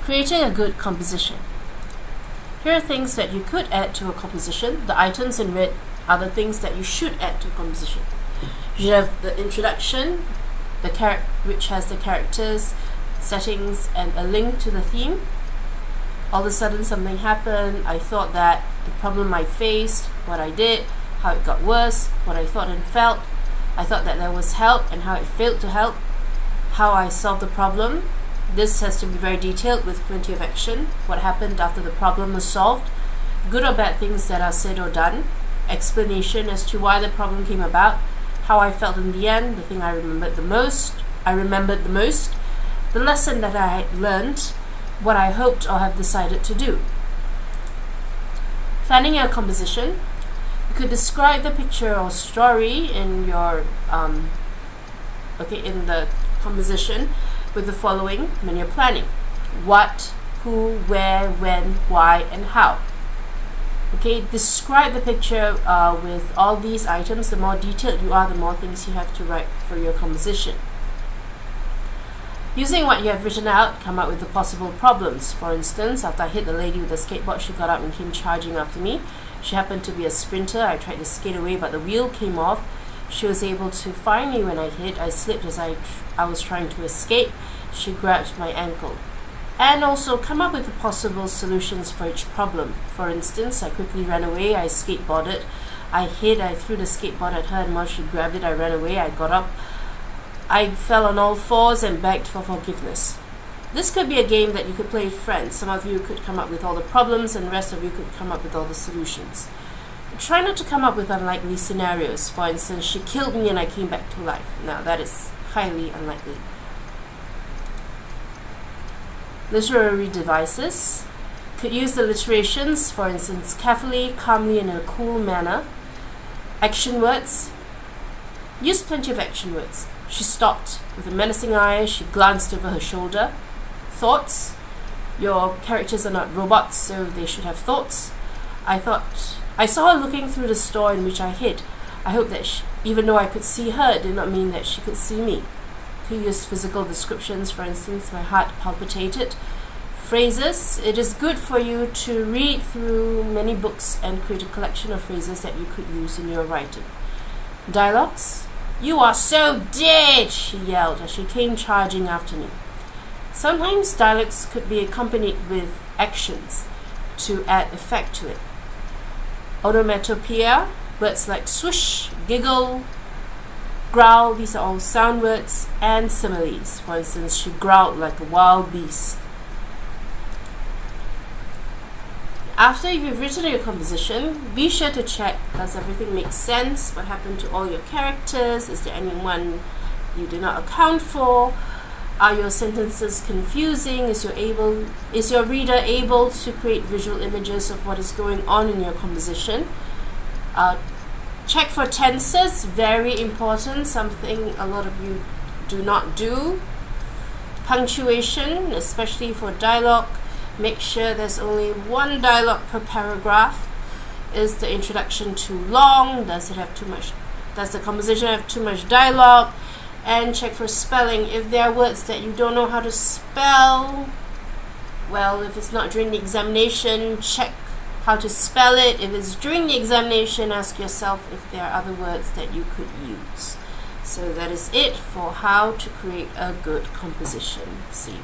Creating a good composition. Here are things that you could add to a composition. The items in red are the things that you should add to a composition. You should have the introduction, which has the characters, settings, and a link to the theme. All of a sudden something happened. I thought that the problem I faced, what I did, how it got worse, what I thought and felt. I thought that there was help and how it failed to help, how I solved the problem. This has to be very detailed with plenty of action. What happened after the problem was solved, good or bad things that are said or done, explanation as to why the problem came about, how I felt in the end, the thing I remembered the most, the lesson that I had learned, what I hoped or have decided to do. Planning your composition. You could describe the picture or story in your in the composition with the following when you're planning: what, who, where, when, why, and how. Okay, describe the picture with all these items. The more detailed you are, the more things you have to write for your composition. Using what you have written out, come up with the possible problems. For instance, after I hit the lady with the skateboard, she got up and came charging after me. She happened to be a sprinter. I tried to skate away, but the wheel came off. She was able to find me when I hit. I slipped as I was trying to escape. She grabbed my ankle. And also come up with the possible solutions for each problem. For instance, I quickly ran away. I skateboarded. I hid. I threw the skateboard at her, and once she grabbed it, I ran away. I got up. I fell on all fours and begged for forgiveness. This could be a game that you could play with friends. Some of you could come up with all the problems, and the rest of you could come up with all the solutions. Try not to come up with unlikely scenarios. For instance, she killed me and I came back to life. Now that is highly unlikely. Literary devices. Could use the alliterations, for instance, carefully, calmly, and in a cool manner. Action words. Use plenty of action words. She stopped with a menacing eye. She glanced over her shoulder. Thoughts. Your characters are not robots, so they should have thoughts. I saw her looking through the store in which I hid. I hope that even though I could see her, it did not mean that she could see me. Could use physical descriptions. For instance, my heart palpitated. Phrases. It is good for you to read through many books and create a collection of phrases that you could use in your writing. Dialogues. "You are so dead!" she yelled as she came charging after me. Sometimes dialogues could be accompanied with actions to add effect to it. Onomatopoeia, words like swoosh, giggle, growl, these are all sound words, and similes. For instance, she growled like a wild beast. After you've written your composition, be sure to check, does everything make sense? What happened to all your characters? Is there anyone you did not account for? Are your sentences confusing? Is your reader able to create visual images of what is going on in your composition? Check for tenses, very important, something a lot of you do not do. Punctuation, especially for dialogue. Make sure there's only one dialogue per paragraph. Is the introduction too long? Does the composition have too much dialogue? And check for spelling. If there are words that you don't know how to spell, well, if it's not during the examination, check how to spell it. If it's during the examination, ask yourself if there are other words that you could use. So that is it for how to create a good composition. See you.